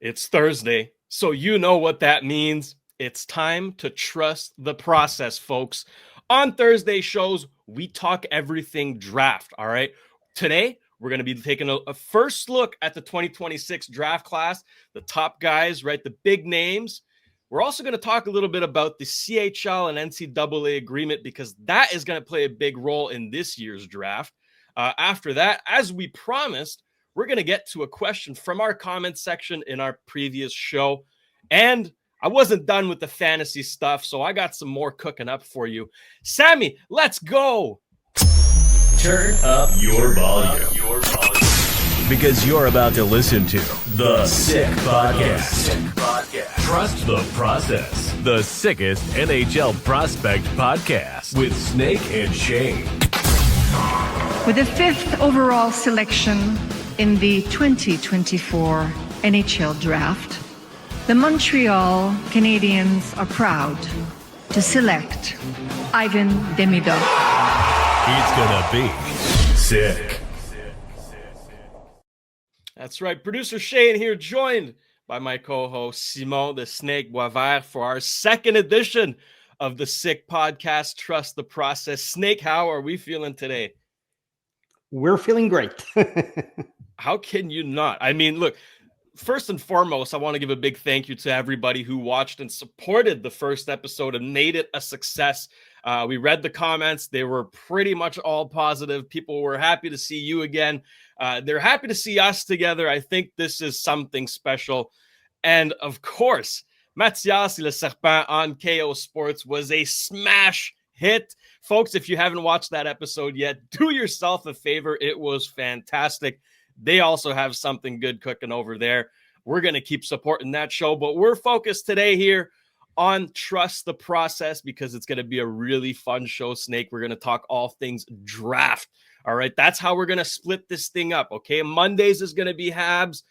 It's Thursday, so you know what that means. It's time to trust the process, folks. On Thursday shows, we talk everything draft, all right? Today, we're going to be taking a first look at the 2026 draft class, the top guys, right? The big names. We're also going to talk a little bit about the CHL and NCAA agreement because that is going to play a big role in this year's draft. After that, as we promised, we're going to get to a question from our comment section in our previous show. And I wasn't done with the fantasy stuff, so I got some more cooking up for you. Sammy, let's go. Turn up your volume. Because you're about to listen to The Sick Podcast. Trust the process. The sickest NHL prospect podcast with Snake and Shayne. With the 5th overall selection in the 2024 NHL Draft, the Montreal Canadiens are proud to select Ivan Demidov. It's gonna be sick. That's right. Producer Shayne here, joined by my co-host Simon the Snake Boisvert for our second edition of the Sick Podcast, Trust the Process. Snake, how are we feeling today? We're feeling great. How can you not? I mean, look, first and foremost, I want to give a big thank you to everybody who watched and supported the first episode and made it a success. We read the comments. They were pretty much all positive. People were happy to see you again. They're happy to see us together. I think this is something special. And of course, Mathias Le Serpent on KO Sports was a smash hit. Folks, if you haven't watched that episode yet, do yourself a favor. It was fantastic. They also have something good cooking over there. We're going to keep supporting that show, but we're focused today here on Trust the Process because it's going to be a really fun show, Snake. We're going to talk all things draft. All right, that's how we're going to split this thing up, okay? Mondays is going to be Habs.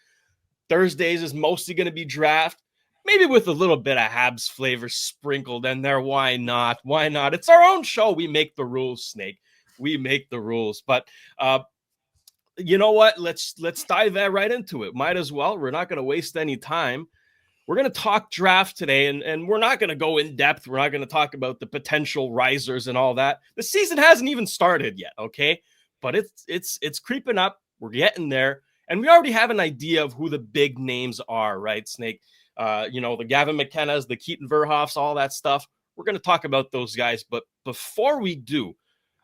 Thursdays is mostly going to be draft. Maybe with a little bit of Habs flavor sprinkled in there. Why not? Why not? It's our own show. We make the rules, Snake. We make the rules. But you know what? Let's dive right into it. Might as well. We're not going to waste any time. We're going to talk draft today, and we're not going to go in depth. We're not going to talk about the potential risers and all that. The season hasn't even started yet, okay? But it's creeping up. We're getting there, and we already have an idea of who the big names are, right, Snake? The Gavin McKennas, the Keaton Verhoffs, all that stuff. We're going to talk about those guys. But before we do,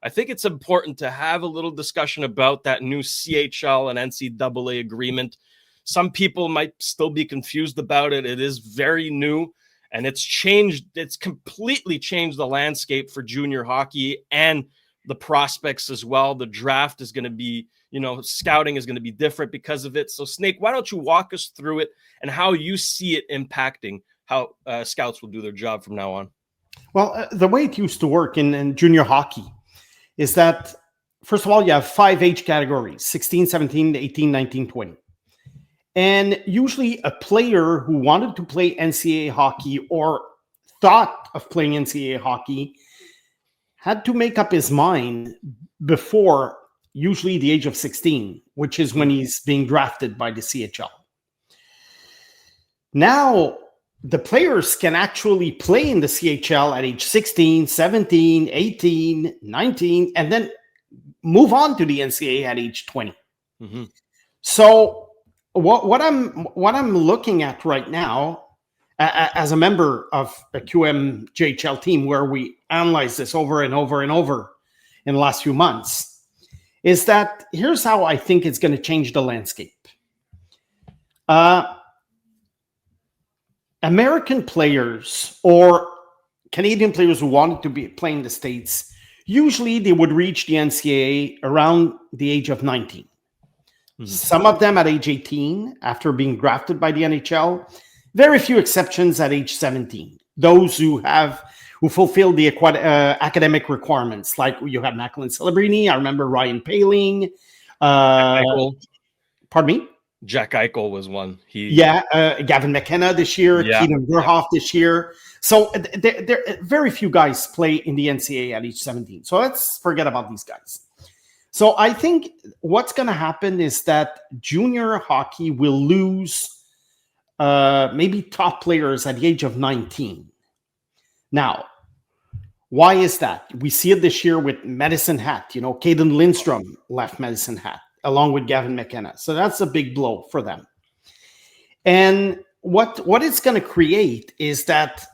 I think it's important to have a little discussion about that new CHL and NCAA agreement. Some people might still be confused about it. It is very new, and it's changed. It's completely changed the landscape for junior hockey and the prospects as well. The draft is going to be, scouting is going to be different because of it. So, Snake, why don't you walk us through it and how you see it impacting how scouts will do their job from now on? Well, the way it used to work in junior hockey is that, first of all, you have 5 age categories, 16, 17, 18, 19, 20. And usually a player who wanted to play NCAA hockey or thought of playing NCAA hockey had to make up his mind before usually the age of 16, which is when he's being drafted by the CHL. Now, the players can actually play in the CHL at age 16, 17, 18, 19, and then move on to the NCAA at age 20. Mm-hmm. So what I'm looking at right now, as a member of a QM JHL team where we analyze this over and over and over in the last few months, is that here's how I think it's going to change the landscape. American players or Canadian players who wanted to be playing the States, usually they would reach the NCAA around the age of 19. Mm-hmm. Some of them at age 18 after being drafted by the NHL. Very few exceptions at age 17. Those who fulfill the academic requirements, like you have Macklin Celebrini. I remember Ryan Paling. Pardon me? Jack Eichel was one. Gavin McKenna this year, Keaton Verhoff this year. So there very few guys play in the NCAA at age 17. So let's forget about these guys. So I think what's going to happen is that junior hockey will lose maybe top players at the age of 19. Now, why is that? We see it this year with Medicine Hat. Caden Lindstrom left Medicine Hat along with Gavin McKenna. So that's a big blow for them. And what it's going to create is that,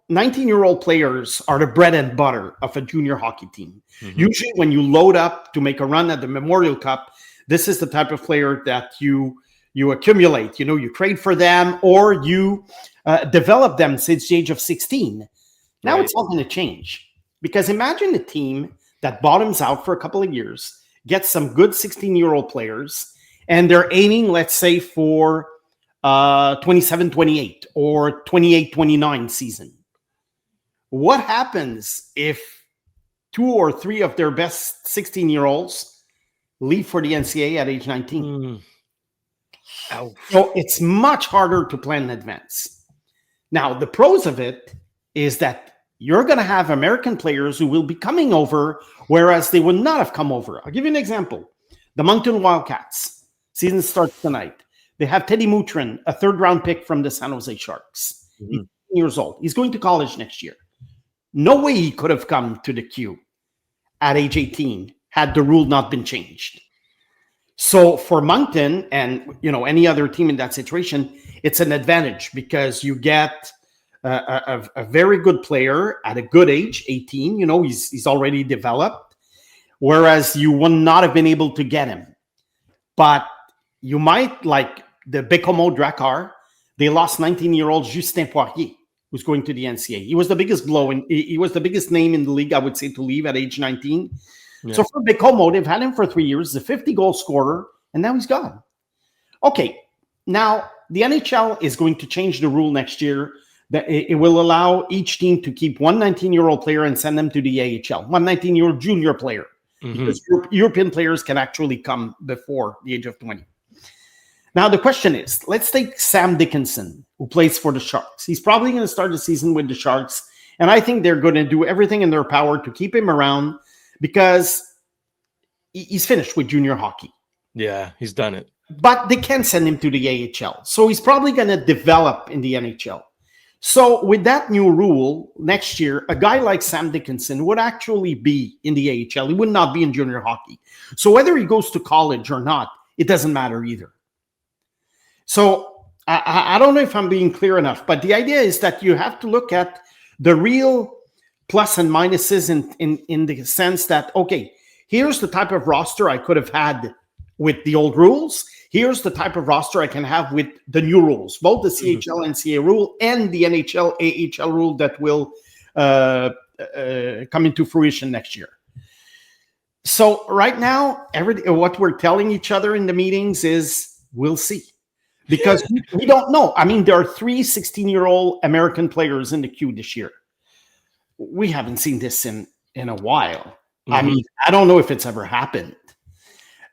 19-year-old players are the bread and butter of a junior hockey team. Mm-hmm. Usually when you load up to make a run at the Memorial Cup, this is the type of player that you accumulate. You trade for them or you develop them since the age of 16. Now Right. It's all going to change, because imagine a team that bottoms out for a couple of years, gets some good 16-year-old players, and they're aiming, let's say, for 27-28 or 28-29 season. What happens if 2 or 3 of their best 16-year-olds leave for the NCAA at age 19? So it's much harder to plan in advance. Now, the pros of it is that you're going to have American players who will be coming over, whereas they would not have come over. I'll give you an example. The Moncton Wildcats, season starts tonight. They have Teddy Moutrin, a 3rd-round pick from the San Jose Sharks. Mm-hmm. He's 18 years old. He's going to college next year. No way he could have come to the Q at age 18 had the rule not been changed. So for Moncton and any other team in that situation, it's an advantage because you get a very good player at a good age, 18. He's already developed, whereas you would not have been able to get him. But you might, like the Bécomo Drakkar, they lost 19-year-old Justin Poirier, who's going to the NCAA. He was the biggest blow, and he was the biggest name in the league, I would say, to leave at age 19. Yeah. So for Bécomo, they've had him for 3 years, he's a 50-goal scorer, and now he's gone. Okay, now the NHL is going to change the rule next year that it will allow each team to keep one 19-year-old player and send them to the AHL, one 19-year-old junior player, because European players can actually come before the age of 20. Now, the question is, let's take Sam Dickinson, who plays for the Sharks. He's probably going to start the season with the Sharks, and I think they're going to do everything in their power to keep him around because he's finished with junior hockey. Yeah, he's done it. But they can send him to the AHL, so he's probably going to develop in the NHL. So with that new rule, next year, a guy like Sam Dickinson would actually be in the AHL. He would not be in junior hockey. So whether he goes to college or not, it doesn't matter either. So I don't know if I'm being clear enough, but the idea is that you have to look at the real plus and minuses in the sense that, okay, here's the type of roster I could have had with the old rules. Here's the type of roster I can have with the new rules, both the CHL NCAA rule and the NHL AHL rule that will come into fruition next year. So right now, what we're telling each other in the meetings is we'll see. Because we don't know. I mean, there are 3 16-year-old American players in the queue this year. We haven't seen this in a while. Mm-hmm. I mean, I don't know if it's ever happened.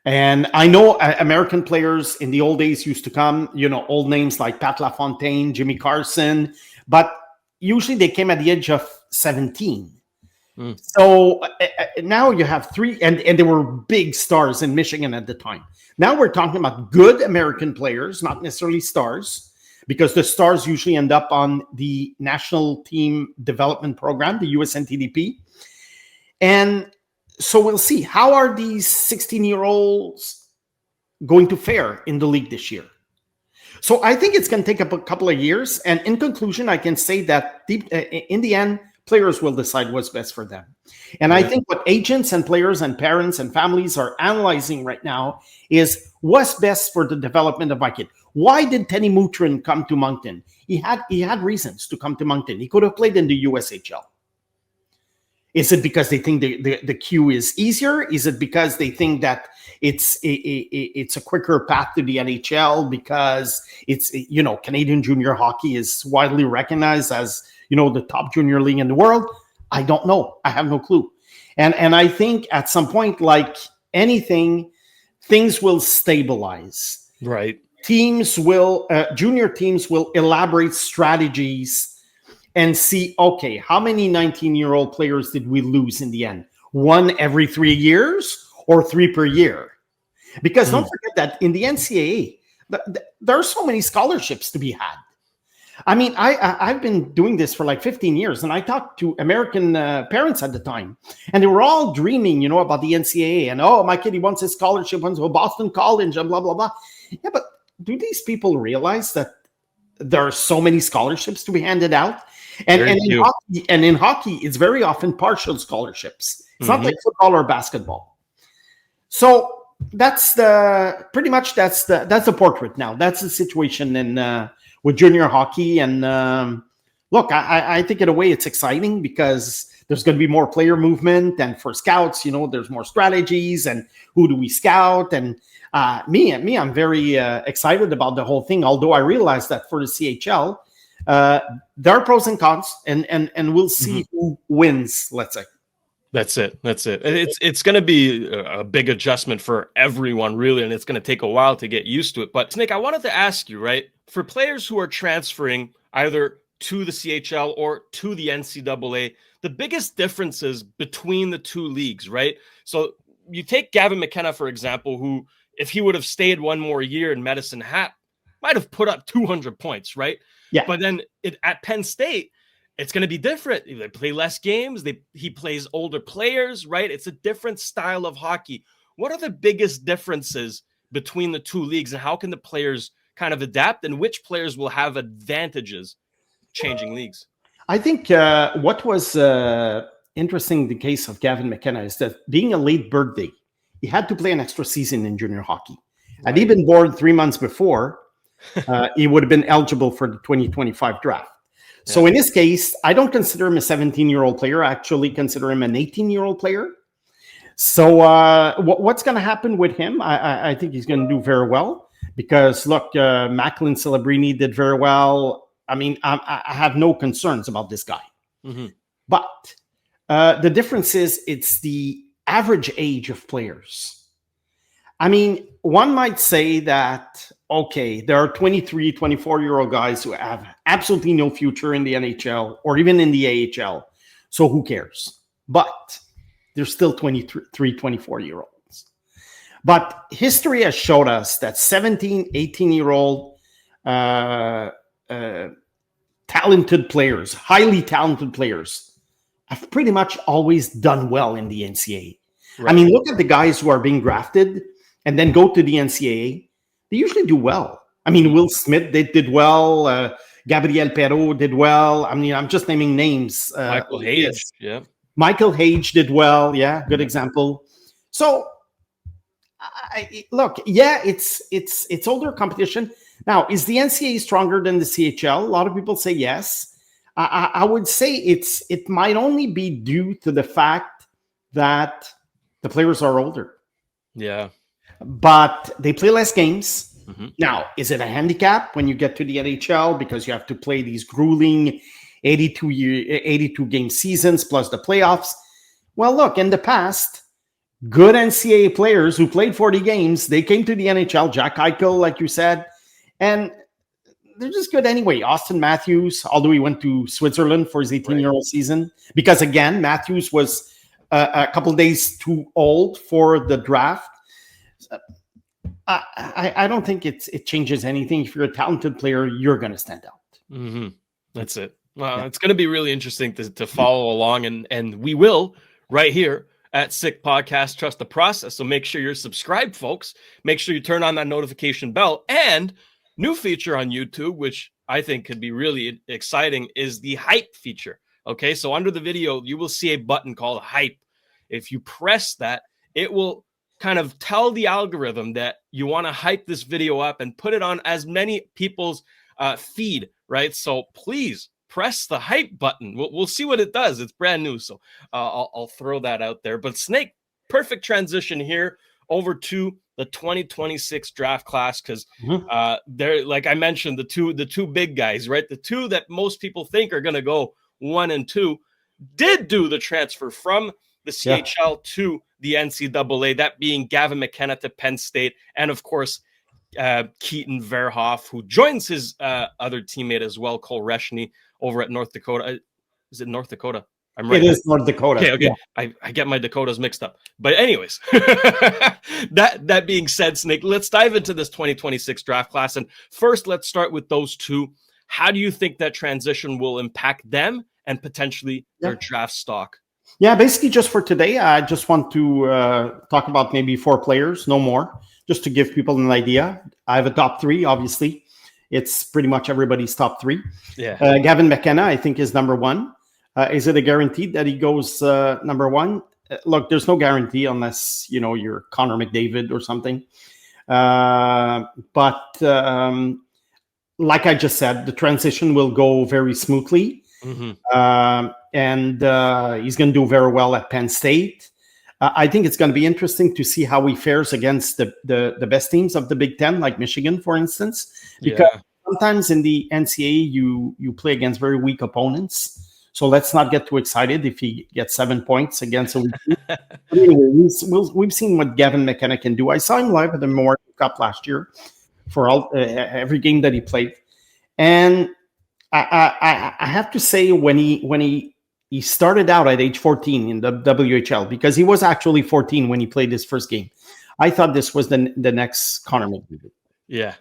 And I know American players in the old days used to come, old names like Pat LaFontaine, Jimmy Carson, but usually they came at the age of 17. Mm. So now you have 3, and they were big stars in Michigan at the time. Now we're talking about good American players, not necessarily stars, because the stars usually end up on the National Team Development Program, the USNTDP. And so we'll see. How are these 16-year-olds going to fare in the league this year? So I think it's going to take a couple of years. And in conclusion, I can say that in the end, players will decide what's best for them. And I think what agents and players and parents and families are analyzing right now is what's best for the development of my kid. Why did Teddy Moutrin come to Moncton? He had reasons to come to Moncton. He could have played in the USHL. Is it because they think the queue is easier? Is it because they think that it's a quicker path to the NHL because it's Canadian junior hockey is widely recognized as the top junior league in the world? I don't know. I have no clue. And I think at some point, like anything, things will stabilize. Right. Junior teams will elaborate strategies and see, okay, how many 19-year-old players did we lose in the end? 1 every 3 years or 3 per year? Because don't forget that in the NCAA, There are so many scholarships to be had. I mean, I've been doing this for like 15 years, and I talked to American parents at the time, and they were all dreaming, about the NCAA, and my kid, he wants his scholarship, wants to go to Boston College, and blah, blah, blah. Yeah, but do these people realize that there are so many scholarships to be handed out? And in hockey, it's very often partial scholarships. It's not like football or basketball. So that's pretty much the portrait now. That's the situation in with junior hockey. And look, I think in a way it's exciting because there's going to be more player movement, and for scouts, there's more strategies and who do we scout. And I'm very excited about the whole thing. Although I realize that for the CHL, there are pros and cons, and we'll see who wins. Let's say. That's it. It's going to be a big adjustment for everyone, really, and it's going to take a while to get used to it. But Snake, I wanted to ask you, right, for players who are transferring either to the CHL or to the NCAA, the biggest differences between the two leagues, right? So you take Gavin McKenna, for example, who, if he would have stayed one more year in Medicine Hat, might have put up 200 points, right? Yeah. But then at Penn State, it's going to be different. They play less games. He plays older players, right? It's a different style of hockey. What are the biggest differences between the two leagues, and how can the players kind of adapt, and which players will have advantages changing leagues? I think what was interesting in the case of Gavin McKenna is that being a late birthday, he had to play an extra season in junior hockey. Right. Had he been born 3 months before, he would have been eligible for the 2025 draft. So in this case, I don't consider him a 17-year-old player. I actually consider him an 18-year-old player. So what's going to happen with him? I think he's going to do very well because, look, Macklin Celebrini did very well. I mean, I have no concerns about this guy. But the difference is it's the average age of players. I mean, one might say that, okay, there are 23, 24-year-old guys who have absolutely no future in the NHL or even in the AHL. So who cares? But there's still 23, 24-year-olds. But history has showed us that 17, 18-year-old talented players, highly talented players, have pretty much always done well in the NCAA. Right. I mean, look at the guys who are being drafted and then go to the NCAA. They usually do well. I mean, Will Smith did well. Gabriel Perreault did well. I mean, I'm just naming names. Michael Hage, yeah. Michael Hage did well. Yeah, good example. So, look, yeah, it's older competition. Now, is the NCAA stronger than the CHL? A lot of people say yes. I would say it might only be due to the fact that the players are older. Yeah. But they play less games. Now, is it a handicap when you get to the NHL because you have to play these grueling 82 game seasons plus the playoffs? Well, look, in the past, good NCAA players who played 40 games, they came to the NHL, Jack Eichel, like you said, and they're just good anyway. Austin Matthews, although he went to Switzerland for his 18-year-old season, because again, Matthews was a couple of days too old for the draft. I don't think it changes anything. If you're a talented player, you're going to stand out. That's it. Well, it's going to be really interesting to follow along, and we will right here at Sick Podcast Trust the Process. So make sure you're subscribed, folks. Make sure you turn on that notification bell. And new feature on YouTube, which I think could be really exciting, is the hype feature. Okay, so under the video, you will see a button called hype. If you press that, it will kind of tell the algorithm that you want to hype this video up and put it on as many people's feed, right? So please press the hype button. We'll see what it does. It's brand new, so I'll throw that out there. But Snake, perfect transition here over to the 2026 draft class, because they're, like I mentioned, the two big guys, right? The two that most people think are going to go 1 and 2 did do the transfer from the CHL to the NCAA, that being Gavin McKenna to Penn State, and of course, Keaton Verhoff, who joins his other teammate as well, Cole Reshny, over at North Dakota. Is it North Dakota? I'm right. It is North Dakota. Okay. Yeah. I get my Dakotas mixed up. But anyways, that being said, Snake, let's dive into this 2026 draft class. And first, let's start with those two. How do you think that transition will impact them and potentially their draft stock? Yeah, basically just for today, I just want to talk about maybe 4 players, no more, just to give people an idea. I have a top 3, obviously. It's pretty much everybody's top 3. Yeah. Gavin McKenna, I think, is number 1. Is it a guarantee that he goes number 1? Look, there's no guarantee unless, you're Connor McDavid or something. But like I just said, the transition will go very smoothly. Mm-hmm. And he's going to do very well at Penn State. I think it's going to be interesting to see how he fares against the best teams of the Big Ten, like Michigan, for instance. Because sometimes in the NCAA, you play against very weak opponents. So let's not get too excited if he gets 7 points against a weak team. Anyway, we've seen what Gavin McKenna can do. I saw him live at the Memorial Cup last year for every game that he played. And I have to say, when he started out at age 14 in the WHL, because he was actually 14 when he played his first game, I thought this was the next Connor McDavid. Yeah.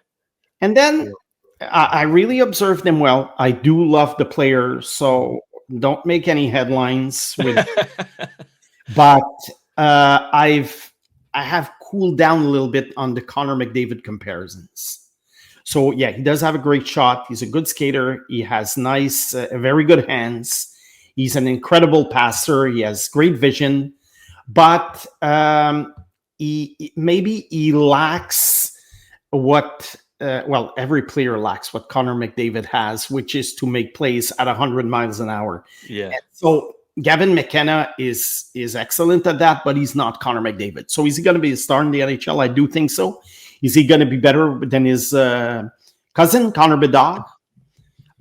And then I really observed him well. I do love the player, so don't make any headlines with but I have cooled down a little bit on the Connor McDavid comparisons. So yeah, he does have a great shot. He's a good skater. He has nice, very good hands. He's an incredible passer. He has great vision, but he lacks what every player lacks what Connor McDavid has, which is to make plays at 100 miles an hour. Yeah. And so Gavin McKenna is excellent at that, but he's not Connor McDavid. So is he going to be a star in the NHL? I do think so. Is he going to be better than his cousin, Connor Bedard?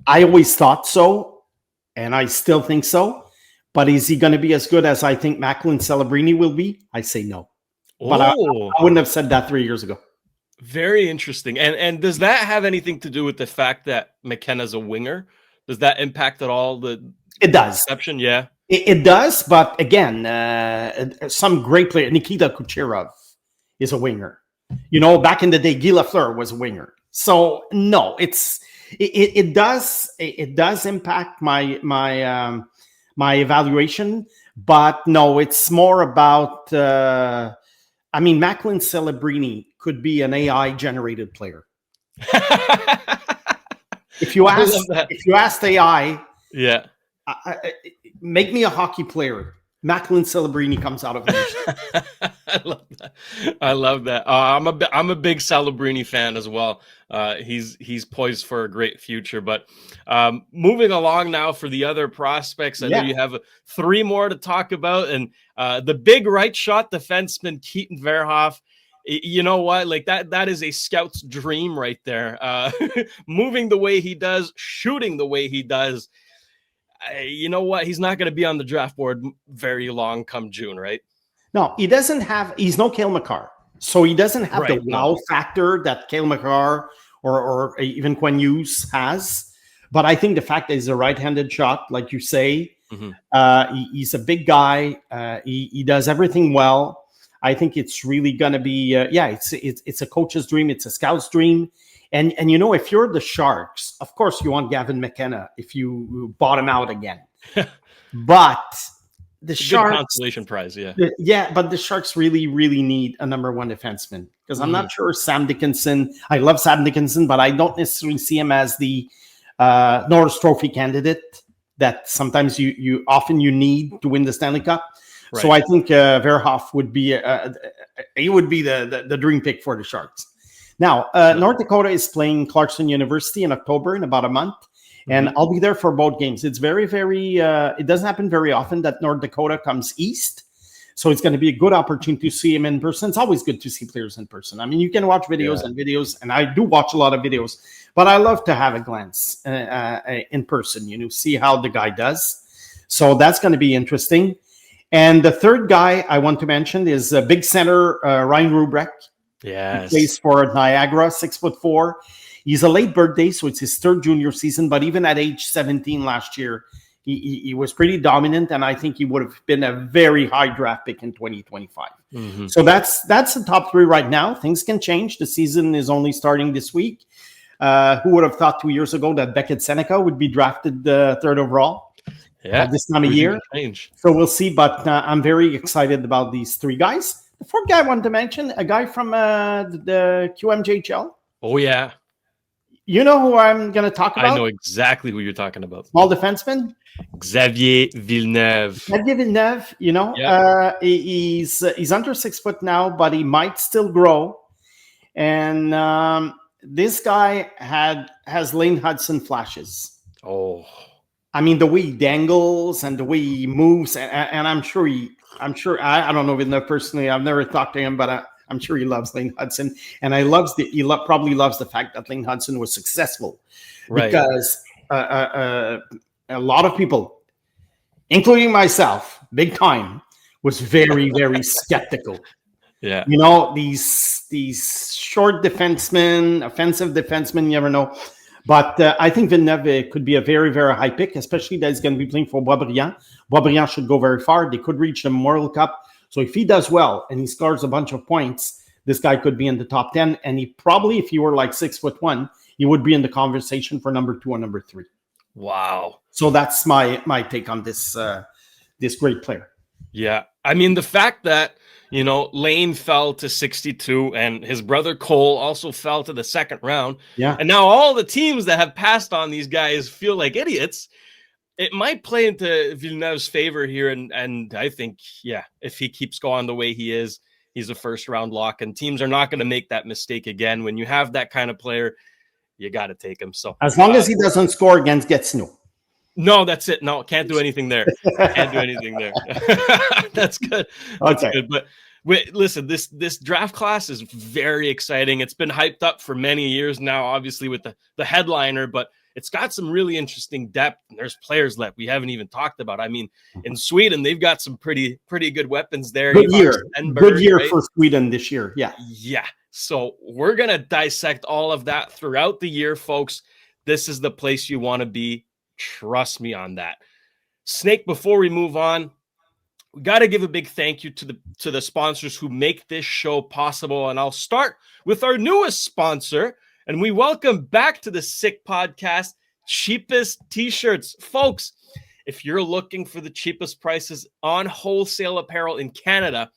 I always thought so, and I still think so. But is he going to be as good as I think Macklin Celebrini will be? I say no. But I wouldn't have said that 3 years ago. Very interesting. And does that have anything to do with the fact that McKenna's a winger? Does that impact at all it does. Perception? Yeah. It does, but again, some great player, Nikita Kucherov is a winger. Back in the day, Guy Lafleur was a winger. So no, it does impact my evaluation, but no, it's more about Macklin Celebrini could be an AI generated player. If you asked AI, yeah, make me a hockey player, Macklin Celebrini comes out of it. I love that. I'm a big Celebrini fan as well. He's poised for a great future. But moving along now for the other prospects, I know you have 3 more to talk about, and the big right shot defenseman Keaton Verhoff. You know what? Like that is a scout's dream right there. Moving the way he does, shooting the way he does. You know what? He's not going to be on the draft board very long come June, right? No, he's no Cale Makar. So he doesn't have the wow factor that Cale Makar or even Quinn Hughes has. But I think the fact that he's a right-handed shot, like you say, he's a big guy. He does everything well. I think it's really going to be, it's a coach's dream. It's a scout's dream. And if you're the Sharks, of course you want Gavin McKenna if you bottom out again. But the Sharks, good consolation prize, but the Sharks really, really need a number 1 defenseman, because I'm not sure Sam Dickinson. I love Sam Dickinson, but I don't necessarily see him as the Norris Trophy candidate that sometimes you often need to win the Stanley Cup. Right. So I think Verhoff would be the dream pick for the Sharks. Now, North Dakota is playing Clarkson University in October, in about a month, and I'll be there for both games. It's very, very, it doesn't happen very often that North Dakota comes east, so it's going to be a good opportunity to see him in person. It's always good to see players in person. I mean, you can watch videos and videos, and I do watch a lot of videos, but I love to have a glance in person, see how the guy does. So that's going to be interesting. And the third guy I want to mention is big center Ryan Rubrek. Yes. He plays for Niagara, 6'4". He's a late birthday, so it's his 3rd junior season. But even at age 17 last year, He was pretty dominant, and I think he would have been a very high draft pick in 2025. So that's the top three right now. Things can change. The season is only starting this week. Who would have thought 2 years ago that Beckett Seneca would be drafted third overall at this time of year? So we'll see, but I'm very excited about these three guys. The fourth guy I wanted to mention, a guy from the QMJHL. Oh, yeah. You know who I'm going to talk about? I know exactly who you're talking about. Small defenseman? Xavier Villeneuve. Xavier Villeneuve, he's under 6 foot now, but he might still grow. And this guy has Lane Hutson flashes. Oh. I mean, the way he dangles and the way he moves, and I'm sure I don't know Villeneuve personally. I've never talked to him, but I'm sure he loves Lane Hutson, and probably loves the fact that Lane Hutson was successful, right? Because a lot of people, including myself, big time, was very, very skeptical. Yeah, these short defensemen, offensive defensemen, you never know. But I think Villeneuve could be a very, very high pick, especially that he's going to be playing for Boisvert. Boisvert should go very far. They could reach the Memorial Cup. So if he does well and he scores a bunch of points, this guy could be in the top 10. And he probably, if he were like 6'1", he would be in the conversation for number 2 or number 3. Wow. So that's my take on this great player. Yeah. I mean, the fact that, Lane fell to 62 and his brother Cole also fell to the second round. Yeah. And now all the teams that have passed on these guys feel like idiots. It might play into Villeneuve's favor here. And I think, if he keeps going the way he is, he's a first round lock, and teams are not going to make that mistake again. When you have that kind of player, you got to take him. So as long as he doesn't score against Gatineau. No, that's it. No, can't do anything there. Can't do anything there. That's good. That's good. But listen, this draft class is very exciting. It's been hyped up for many years now, obviously with the headliner, but it's got some really interesting depth. And there's players that we haven't even talked about. I mean, in Sweden, they've got some pretty good weapons there. Good year for Sweden this year. Yeah. Yeah. So we're going to dissect all of that throughout the year, folks. This is the place you want to be. Trust me on that. Snake, before we move on, we got to give a big thank you to the sponsors who make this show possible. And I'll start with our newest sponsor. And we welcome back to the Sick Podcast, Cheapest T-Shirts. Folks, if you're looking for the cheapest prices on wholesale apparel in Canada,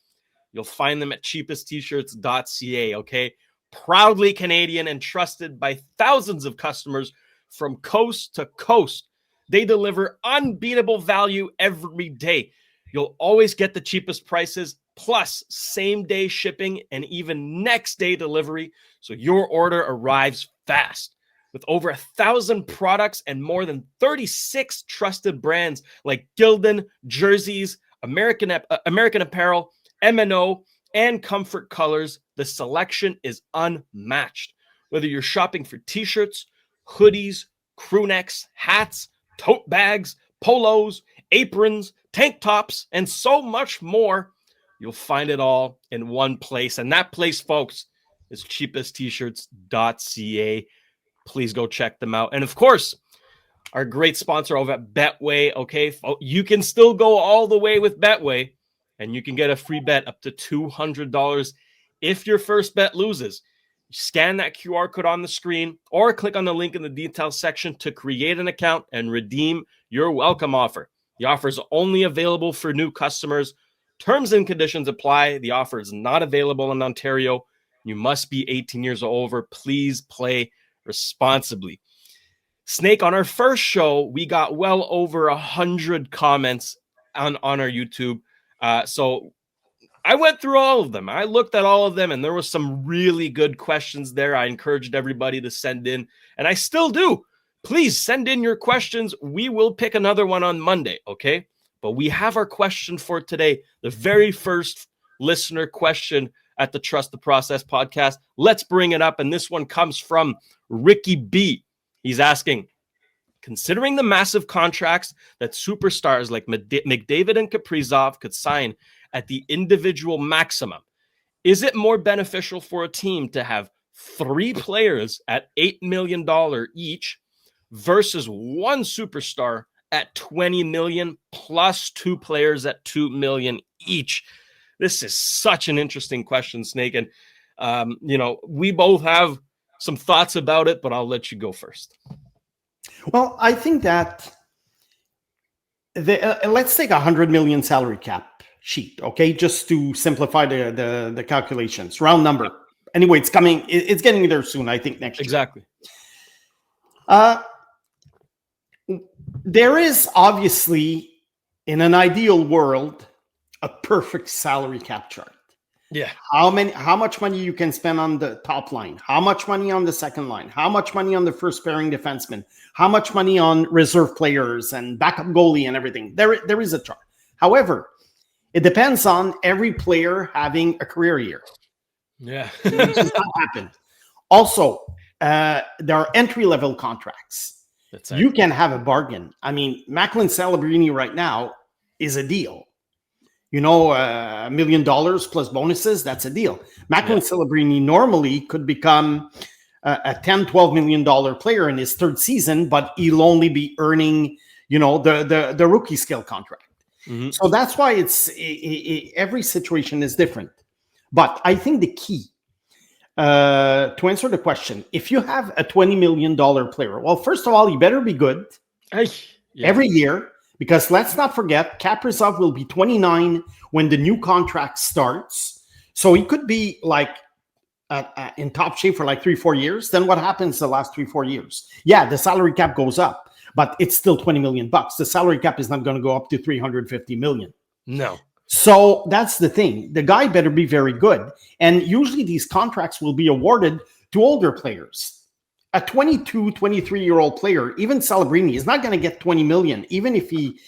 you'll find them at cheapesttshirts.ca, okay? Proudly Canadian and trusted by thousands of customers from coast to coast. They deliver unbeatable value every day. You'll always get the cheapest prices, plus same-day shipping and even next-day delivery, so your order arrives fast. With over 1,000 products and more than 36 trusted brands like Gildan, Jerseys, American Apparel, M&O, and Comfort Colors, the selection is unmatched. Whether you're shopping for t-shirts, hoodies, crew necks, hats, tote bags, polos, aprons, tank tops, and so much more, you'll find it all in one place. And that place, folks, is cheapesttshirts.ca. Please go check them out. And of course, our great sponsor over at Betway, okay? You can still go all the way with Betway, and you can get a free bet up to $200 if your first bet loses. Scan that QR code on the screen or click on the link in the details section to create an account and redeem your welcome offer. The offer is only available for new customers. Terms and conditions apply. The offer is not available in Ontario. You must be 18 years or over. Please play responsibly. Snake, on our first show, we got well over 100 comments on our YouTube. So I went through all of them. I looked at all of them, and there was some really good questions there. I encouraged everybody to send in, and I still do. Please send in your questions. We will pick another one on Monday, okay? But we have our question for today, the very first listener question at the Trust the Process podcast. Let's bring it up, and this one comes from Ricky B. He's asking, considering the massive contracts that superstars like McDavid and Kaprizov could sign at the individual maximum, is it more beneficial for a team to have 3 players at $8 million each versus one superstar at 20 million plus 2 players at 2 million each? This is such an interesting question, Snake. And, we both have some thoughts about it, but I'll let you go first. Well, I think that let's take 100 million salary cap sheet, okay? Just to simplify the calculations, round number. Anyway, it's coming. It's getting there soon, I think, next year. Exactly. There is obviously, in an ideal world, a perfect salary cap chart. Yeah. How much money you can spend on the top line, how much money on the second line, how much money on the first pairing defenseman, how much money on reserve players and backup goalie and everything. There is a chart. However, it depends on every player having a career year. Yeah. It does not happen. Also, there are entry-level contracts. That's right. You can have a bargain. I mean, Macklin Celebrini right now is a deal. $1 million plus bonuses, that's a deal. Macklin Celebrini normally could become a $10, $12 million player in his third season, but he'll only be earning, the rookie scale contract. Mm-hmm. So that's why every situation is different. But I think the key, to answer the question, if you have a $20 million player, well, first of all, he better be good every year. Because let's not forget, Kaprizov will be 29 when the new contract starts. So he could be like in top shape for like 3-4 years. Then what happens the last 3-4 years? Yeah, the salary cap goes up, but it's still $20 million. The salary cap is not going to go up to $350 million. No. So that's the thing. The guy better be very good. And usually these contracts will be awarded to older players. A 22, 23-year-old player, even Celebrini, is not going to get 20 million, even if he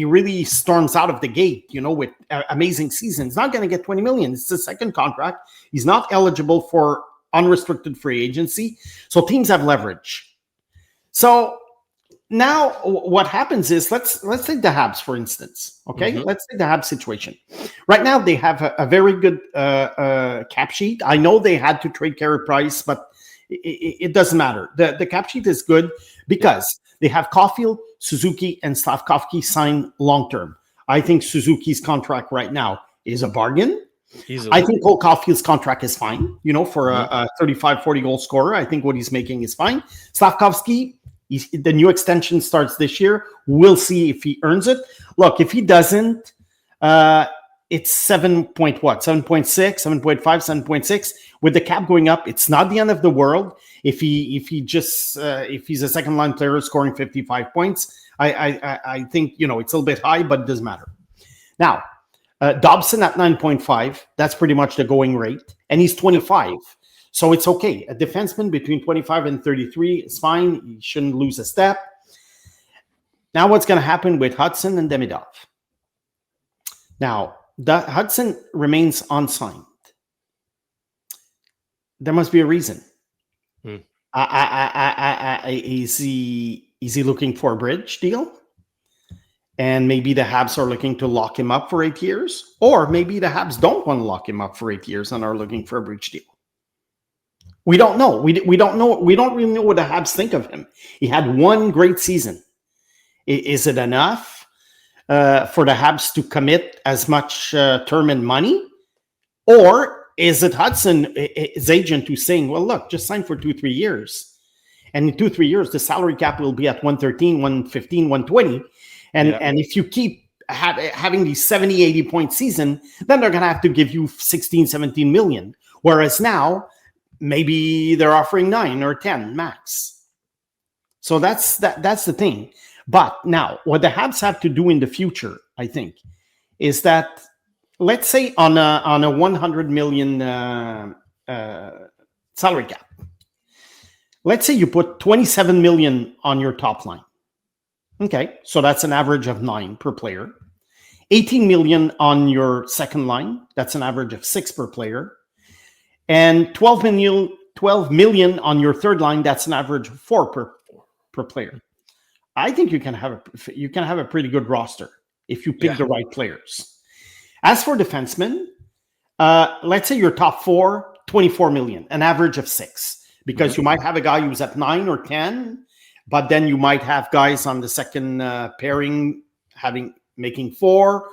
really storms out of the gate, with amazing seasons. Not going to get 20 million. It's the second contract. He's not eligible for unrestricted free agency. So teams have leverage. So now what happens is, let's take the Habs, for instance. Okay, Let's take the Habs situation. Right now, they have a very good cap sheet. I know they had to trade Carey Price, but it doesn't matter. The cap sheet is good because they have Caulfield, Suzuki, and Slavkovsky signed long-term. I think Suzuki's contract right now is a bargain. I think Cole Caulfield's contract is fine, for a 35, 40 goal scorer. I think what he's making is fine. Slavkovsky, the new extension starts this year. We'll see if he earns it. Look, if he doesn't, it's 7.6, 7.5, 7.6. With the cap going up, it's not the end of the world. If he's a second line player scoring 55 points, I think it's a little bit high, but it doesn't matter. Now, Dobson at 9.5, that's pretty much the going rate, and he's 25, so it's okay. A defenseman between 25 and 33 is fine. He shouldn't lose a step. Now, what's going to happen with Hutson and Demidov? Now, Hutson remains unsigned. There must be a reason. Is he looking for a bridge deal? And maybe the Habs are looking to lock him up for 8 years, or maybe the Habs don't want to lock him up for 8 years and are looking for a bridge deal. We don't know. We don't know. We don't really know what the Habs think of him. He had one great season. Is it enough for the Habs to commit as much term and money? Or is it Hutson, his agent, who's saying, well, look, just sign for 2-3 years. And in 2-3 years, the salary cap will be at 113, 115, 120. And if you keep having these 70, 80 point season, then they're going to have to give you 16, 17 million. Whereas now, maybe they're offering 9 or 10 max. So that's the thing. But now, what the Habs have to do in the future, I think, is that, let's say on a 100 million salary cap, let's say you put 27 million on your top line. Okay, so that's an average of 9 per player. 18 million on your second line. That's an average of 6 per player. And 12 million on your third line. That's an average of 4 per player. I think you can have a pretty good roster if you pick the right players. As for defensemen, let's say your top 4, 24 million, an average of 6, because you might have a guy who's at 9 or 10. but then you might have guys on the second pairing making 4,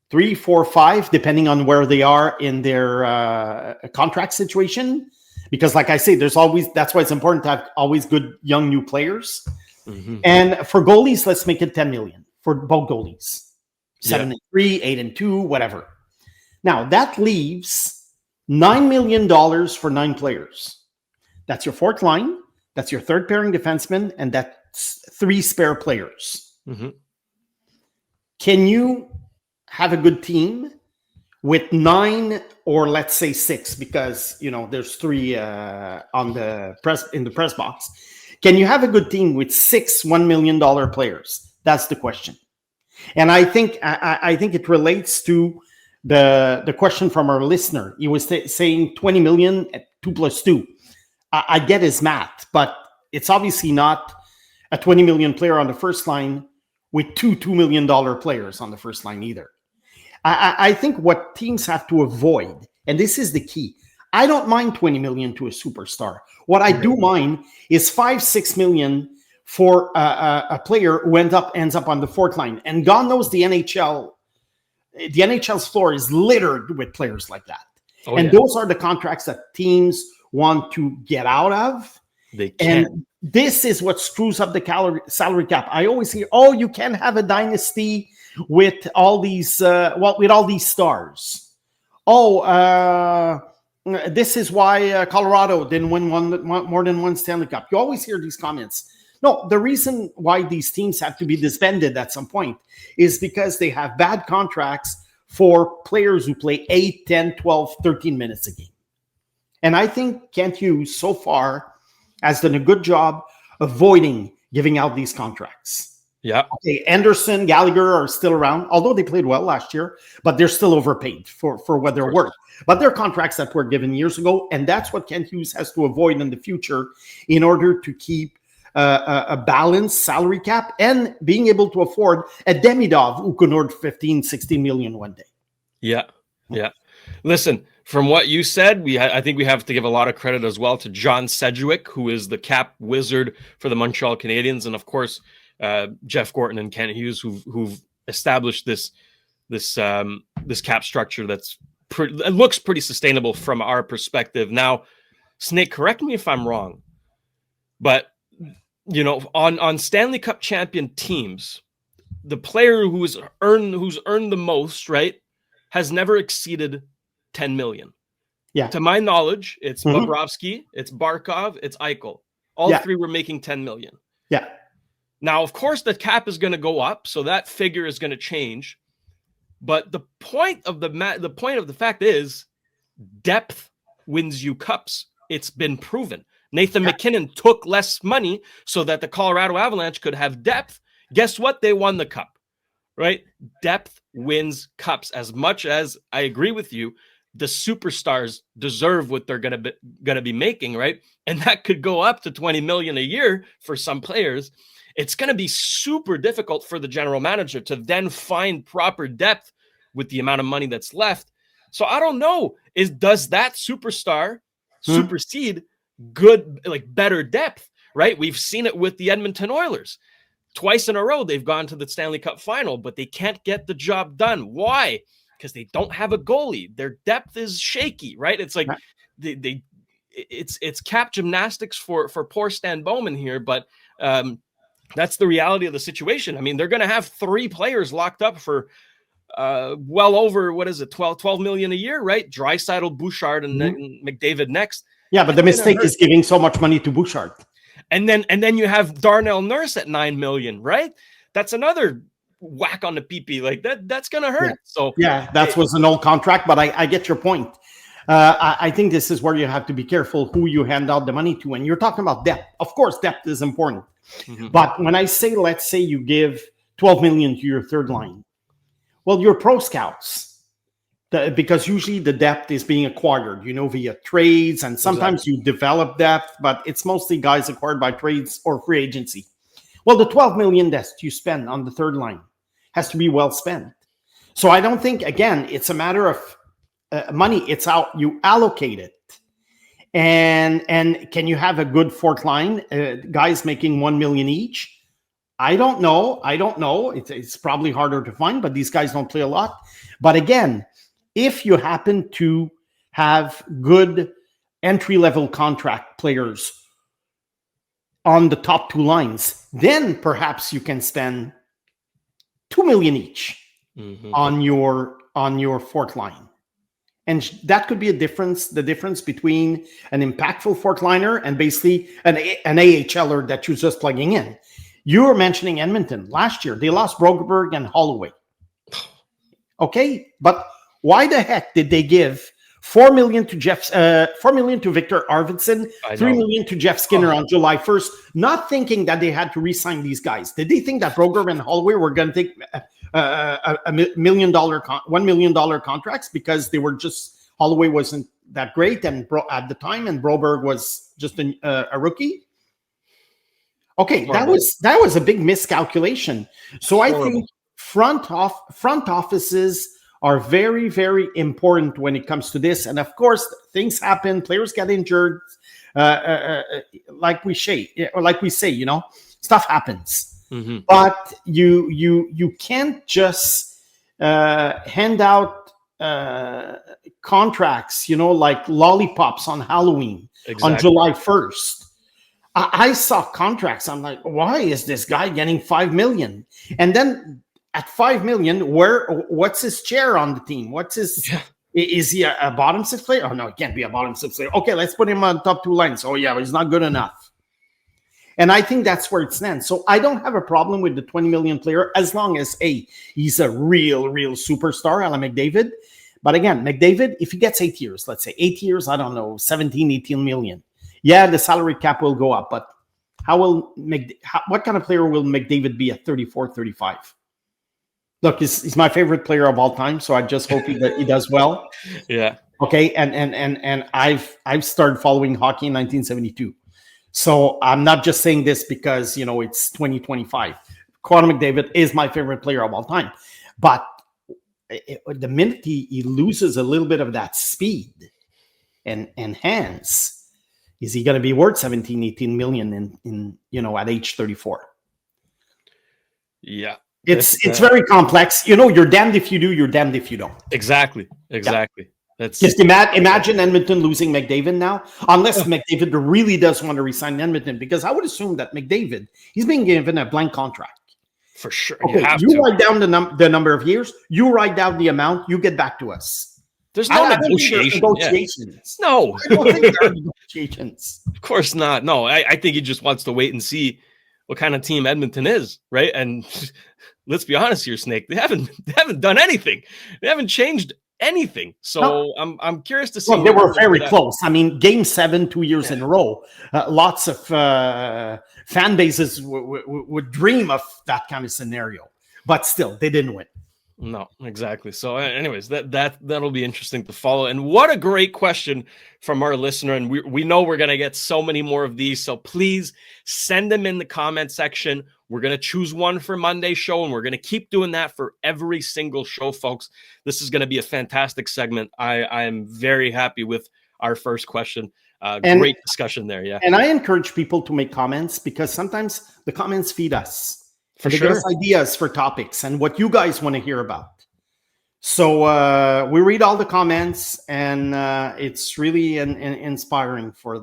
3, 4, 5, depending on where they are in their contract situation. Because like I say, that's why it's important to have always good young new players. Mm-hmm. And for goalies, let's make it 10 million for both goalies. 7-3, 8-2, whatever. Now that leaves $9 million for 9 players. That's your fourth line. That's your third pairing defenseman, and that's 3 spare players. Mm-hmm. Can you have a good team with 9, or let's say 6, because there's 3 in the press box? Can you have a good team with 6 $1 million players? That's the question. And I think it relates to the question from our listener. He was saying 20 million at 2 plus 2. I get his math, but it's obviously not a 20 million player on the first line with $2 million players on the first line either. I think what teams have to avoid, and this is the key, I don't mind 20 million to a superstar. What I do mind is 5-6 million for a player who ends up on the fourth line. And God knows the NHL's floor is littered with players like that. Those are the contracts that teams want to get out of. They can. And this is what screws up the salary cap. I always hear, you can have a dynasty with all these with all these stars. This is why Colorado didn't win more than one Stanley Cup. You always hear these comments. No, the reason why these teams have to be disbanded at some point is because they have bad contracts for players who play 8, 10, 12, 13 minutes a game. And I think Kent Hughes so far has done a good job avoiding giving out these contracts. Yeah. Okay, Anderson, Gallagher are still around, although they played well last year, but they're still overpaid for what they're worth. But they're contracts that were given years ago, and that's what Kent Hughes has to avoid in the future in order to keep a balanced salary cap and being able to afford a Demidov who could earn 15, 16 million one day. Yeah. Listen, from what you said, I think we have to give a lot of credit as well to John Sedgwick, who is the cap wizard for the Montreal Canadiens, and of course Jeff Gorton and Kent Hughes, who've established this cap structure it looks pretty sustainable from our perspective. Now, Snake, correct me if I'm wrong, but on Stanley Cup champion teams, the player who's earned the most, right, has never exceeded 10 million. Yeah. To my knowledge, it's Bobrovsky, it's Barkov, it's Eichel. All 3 were making 10 million. Yeah. Now, of course, the cap is going to go up, so that figure is going to change. But the point of the fact is, depth wins you cups. It's been proven. Nathan McKinnon took less money so that the Colorado Avalanche could have depth. Guess what? They won the cup, right? Depth wins cups. As much as I agree with you, the superstars deserve what they're going to be making, right? And that could go up to 20 million a year for some players. It's going to be super difficult for the general manager to then find proper depth with the amount of money that's left. So I don't know, does that superstar supersede better depth, right? We've seen it with the Edmonton Oilers. Twice in a row, they've gone to the Stanley Cup final, but they can't get the job done. Why? Because they don't have a goalie. Their depth is shaky, right? It's like it's cap gymnastics for poor Stan Bowman here, but that's the reality of the situation. I mean, they're going to have 3 players locked up for well over, 12 million a year, right? Draisaitl, Bouchard, and McDavid next. Yeah, but the mistake is giving so much money to Bouchard. And then you have Darnell Nurse at 9 million, right? That's another whack on the PP. Like that's going to hurt. Yeah. So that was an old contract, but I get your point. I think this is where you have to be careful who you hand out the money to. And you're talking about depth. Of course, depth is important. Mm-hmm. But when I say, let's say you give 12 million to your third line, well, your pro scouts, because usually the depth is being acquired, via trades, and sometimes you develop depth, but it's mostly guys acquired by trades or free agency. Well, the 12 million that you spend on the third line has to be well spent. So I don't think, again, it's a matter of money. It's how you allocate it. And can you have a good fourth line, guys making 1 million each? I don't know. It's probably harder to find, but these guys don't play a lot. But again, if you happen to have good entry-level contract players on the top two lines, then perhaps you can spend 2 million each on your fourth line. And that could be the difference between an impactful fourth liner and basically an AHLer that you're just plugging in. You were mentioning Edmonton. Last year, they lost Broberg and Holloway. Okay, but why the heck did they give $4 million to Victor Arvidsson, $3 million to Jeff Skinner on July 1st, not thinking that they had to re-sign these guys? Did they think that Broberg and Holloway were going to take $1 million contracts because they were just, Holloway wasn't that great and at the time, and Broberg was just a rookie? Okay, horrible. that was a big miscalculation. So I think front offices are very, very important when it comes to this. And of course, things happen. Players get injured. Like we say, stuff happens. Mm-hmm. But you can't just hand out contracts, like lollipops on Halloween on July 1st. I saw contracts. I'm like, why is this guy getting $5 million? And then at $5 million, what's his chair on the team? What's his? Yeah. Is he a bottom six player? Oh no, he can't be a bottom six player. Okay, let's put him on top two lines. Oh yeah, but he's not good enough. And I think that's where it stands. So I don't have a problem with the 20 million player as long as he's a real superstar, a la McDavid. But again, McDavid, if he gets 8 years, let's say 8 years, I don't know, 17, 18 million. Yeah, the salary cap will go up, but what kind of player will McDavid be at 34, 35? Look, he's my favorite player of all time, so I just hope that he does well. Yeah. Okay, and I've started following hockey in 1972, so I'm not just saying this because it's 2025. Connor McDavid is my favorite player of all time, but the minute he loses a little bit of that speed and hands, is he going to be worth 17, 18 million in at age 34? Yeah. It's very complex. You're damned if you do, you're damned if you don't. Exactly. Yeah. That's just imagine Edmonton losing McDavid now, unless McDavid really does want to resign Edmonton, because I would assume that McDavid, he's being given a blank contract. For sure. Okay, you write down the number of years, you write down the amount, you get back to us. There's no negotiations. Yeah. No. I don't think there are negotiations. Of course not. No, I think he just wants to wait and see what kind of team Edmonton is, right? And let's be honest here, Snake. They haven't done anything. They haven't changed anything. So no. I'm curious to see. Well, they were very close. I mean, Game 7, 2 years in a row. Lots of fan bases would dream of that kind of scenario, but still, they didn't win. No, exactly. So anyways, that'll be interesting to follow. And what a great question from our listener. And we know we're going to get so many more of these. So please send them in the comment section. We're going to choose one for Monday's show, and we're going to keep doing that for every single show, folks. This is going to be a fantastic segment. I am very happy with our first question. Great discussion there. Yeah. And I encourage people to make comments, because sometimes the comments feed us. For sure. Give us ideas for topics and what you guys want to hear about. So we read all the comments, and it's really inspiring for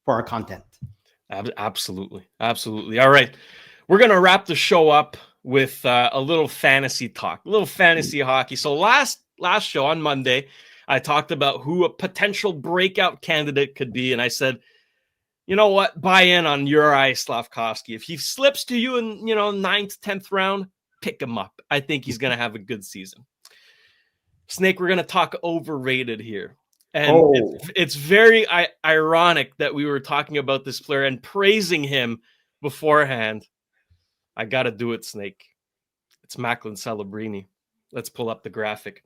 our content. Absolutely. All right. We're going to wrap the show up with a little fantasy talk, a little fantasy hockey. So last show on Monday, I talked about who a potential breakout candidate could be. And I said, you know what? Buy in on Uri Slafkovsky. If he slips to you in, 9th, 10th round, pick him up. I think he's going to have a good season. Snake, we're going to talk overrated here. And it's very ironic that we were talking about this player and praising him beforehand. I got to do it, Snake. It's Macklin Celebrini. Let's pull up the graphic.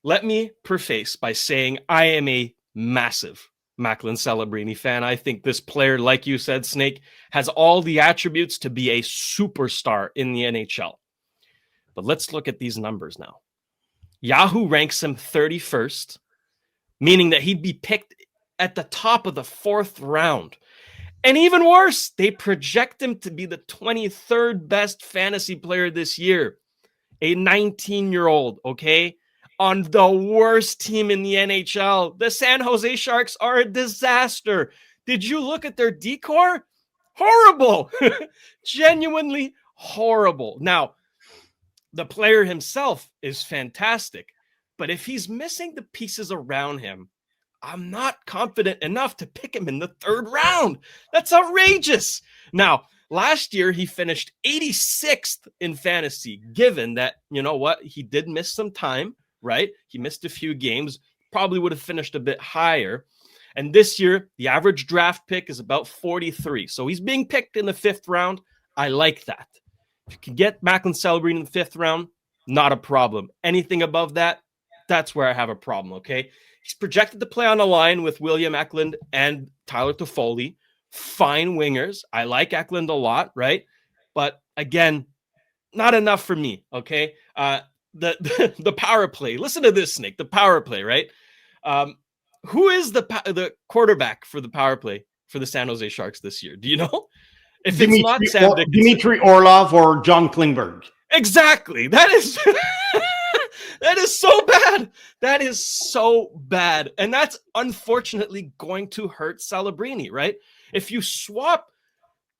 Let me preface by saying I am a massive Macklin Celebrini fan. I think this player, like you said, Snake, has all the attributes to be a superstar in the NHL. But let's look at these numbers now. Yahoo ranks him 31st, meaning that he'd be picked at the top of the 4th round. And even worse, they project him to be the 23rd best fantasy player this year. A 19-year-old, okay, on the worst team in the NHL. The San Jose Sharks are a disaster. Did you look at their decor? Horrible. Genuinely horrible. Now, the player himself is fantastic, but if he's missing the pieces around him, I'm not confident enough to pick him in the 3rd round. That's outrageous. Now, last year, he finished 86th in fantasy, given that, you know what, he did miss some time, right? He missed a few games, probably would have finished a bit higher. And this year, the average draft pick is about 43. So he's being picked in the 5th round. I like that. If you can get Macklin Celebrini in the 5th round, not a problem. Anything above that, that's where I have a problem, okay? He's projected to play on a line with William Eklund and Tyler Toffoli. Fine wingers. I like Eklund a lot, right? But again, not enough for me, okay? The power play. Listen to this, Snake. The power play, right? Who is the quarterback for the power play for the San Jose Sharks this year? Do you know? If it's not Sam Dickinson. Dmitry Orlov or John Klingberg. Exactly. That is that is so bad. That is so bad. And that's unfortunately going to hurt Celebrini, right? If you swap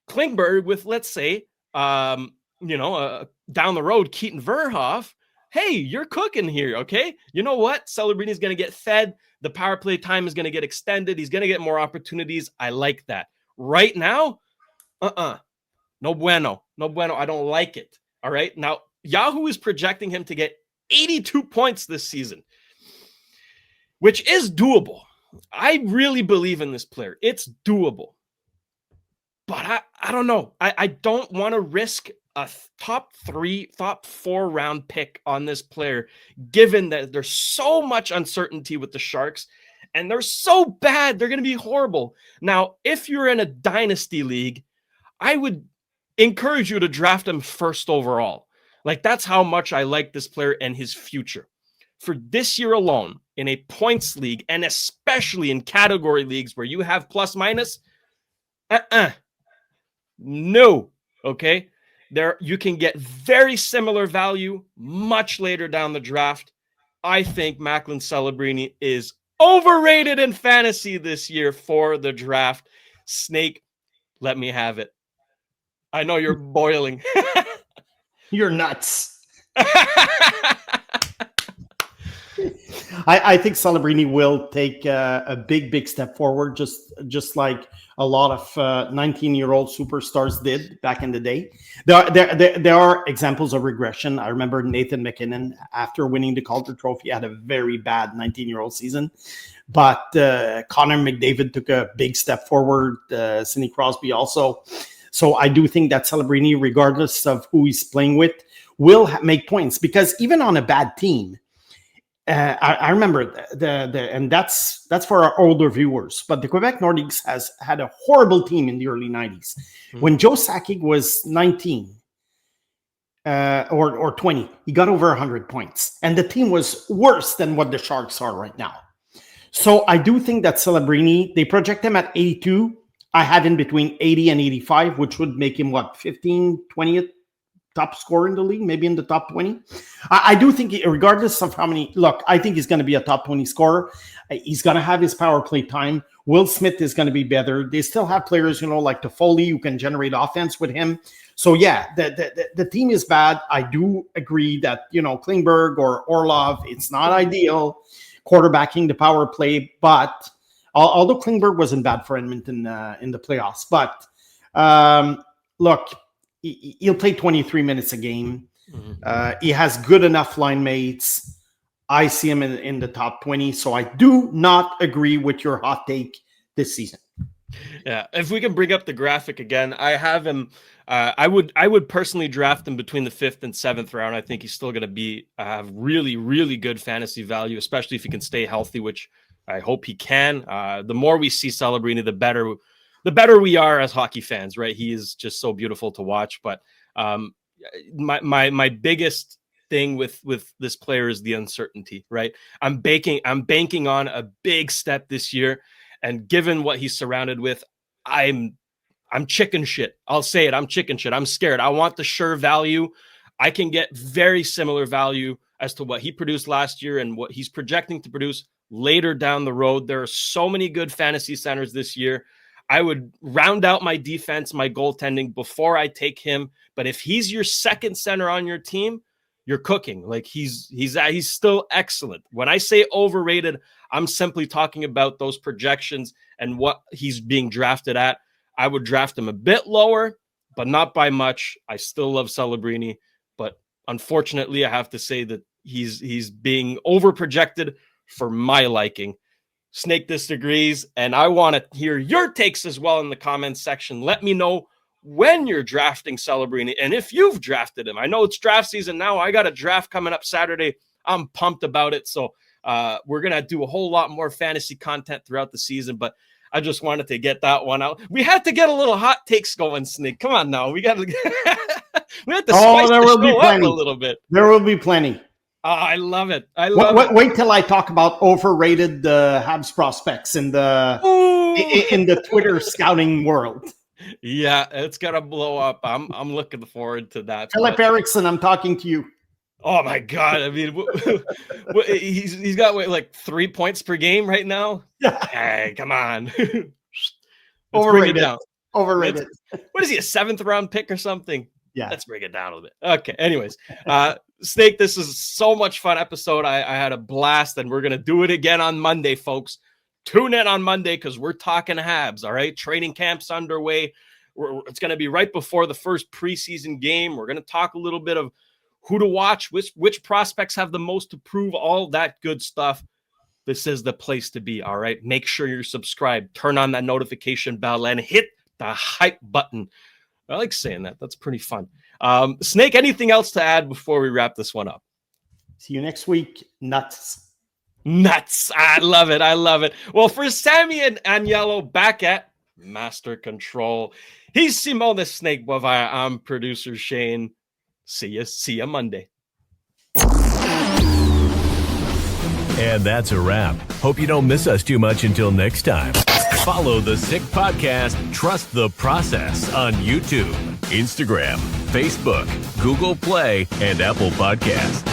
Klingberg with, let's say, down the road, Keaton Verhoff, hey, you're cooking here, okay? You know what? Celebrini's going to get fed. The power play time is going to get extended. He's going to get more opportunities. I like that. Right now, no bueno. No bueno. I don't like it. All right? Now, Yahoo is projecting him to get 82 points this season, which is doable. I really believe in this player. It's doable. But I don't know. I don't want to risk a top 4 round pick on this player, given that there's so much uncertainty with the Sharks and they're so bad. They're going to be horrible. Now, if you're in a dynasty league, I would encourage you to draft him 1st overall. Like, that's how much I like this player and his future. For this year alone, in a points league, and especially in category leagues where you have plus minus, no, okay? There, you can get very similar value much later down the draft. I think Macklin Celebrini is overrated in fantasy this year for the draft. Snake, let me have it. I know you're boiling. You're nuts. I think Celebrini will take a big step forward, just like a lot of 19-year-old superstars did back in the day. There are examples of regression. I remember Nathan McKinnon, after winning the Calder Trophy, had a very bad 19-year-old season. But Connor McDavid took a big step forward. Sidney Crosby also. So I do think that Celebrini, regardless of who he's playing with, will make points, because even on a bad team, I remember and that's for our older viewers, but the Quebec Nordiques has had a horrible team in the early 90s. When Joe Sakic was 19 or 20, he got over 100 points, and the team was worse than what the Sharks are right now. So I do think that Celebrini, they project him at 82. I have him between 80 and 85, which would make him, 15, 20th top scorer in the league, maybe in the top 20. I do think, regardless of how many, I think he's going to be a top 20 scorer. He's going to have his power play time. Will Smith is going to be better. They still have players, like Toffoli, who can generate offense with him. So, yeah, the team is bad. I do agree that, Klingberg or Orlov, it's not ideal quarterbacking the power play, but although Klingberg wasn't bad for Edmonton in the playoffs. But look, he'll play 23 minutes a game. He has good enough line mates. I see him in the top 20. So I do not agree with your hot take this season. Yeah, if we can bring up the graphic again, I have him. I would personally draft him between the 5th and 7th round. I think he's still going to be have really, really good fantasy value, especially if he can stay healthy, which I hope he can. The more we see Celebrini, the better we are as hockey fans, right? He is just so beautiful to watch. But my biggest thing with this player is the uncertainty, right? I'm banking on a big step this year. And given what he's surrounded with, I'm chicken shit. I'll say it. I'm chicken shit. I'm scared. I want the sure value. I can get very similar value as to what he produced last year and what he's projecting to produce later down the road. There are so many good fantasy centers this year. I would round out my defense, my goaltending before I take him. But if he's your second center on your team, you're cooking. Like he's still excellent. When I say overrated, I'm simply talking about those projections and what he's being drafted at. I would draft him a bit lower, but not by much. I still love Celebrini, but unfortunately, I have to say that he's being overprojected for my liking. Snake disagrees, and I want to hear your takes as well in the comments section. Let me know when you're drafting Celebrini and if you've drafted him. I know it's draft season now. I got a draft coming up Saturday. I'm pumped about it. So we're going to do a whole lot more fantasy content throughout the season, but I just wanted to get that one out. We had to get a little hot takes going, Snake. Come on now. We got to we had to spice there the will be show up plenty. a little bit. There will be plenty. I love it. I love it. Wait till I talk about overrated Habs prospects in the Twitter scouting world. Yeah, it's gonna blow up. I'm looking forward to that. Philip Eriksson, I'm talking to you. Oh my God! I mean, he's got like 3 points per game right now. Hey, come on. Overrated. Bring it down. Overrated. What is he, a 7th round pick or something? Yeah. Let's bring it down a little bit. Okay. Anyways, Snake, this is so much fun episode. I had a blast, and we're gonna do it again on Monday, folks. Tune in on Monday because we're talking Habs. All right, training camp's underway. It's going to be right before the first preseason game. We're going to talk a little bit of who to watch, which prospects have the most to prove, all that good stuff. This is the place to be. All right, make sure you're subscribed, turn on that notification bell, and hit the hype button. I like saying that. That's pretty fun. Snake, anything else to add before we wrap this one up? See you next week. Nuts. I love it. I love it. Well, for Sammy and Agnello back at Master Control, he's Simon the Snake Boisvert. I'm producer Shayne. See ya Monday. And that's a wrap. Hope you don't miss us too much until next time. Follow the Sick Podcast, Trust the Process on YouTube, Instagram, Facebook, Google Play, and Apple Podcasts.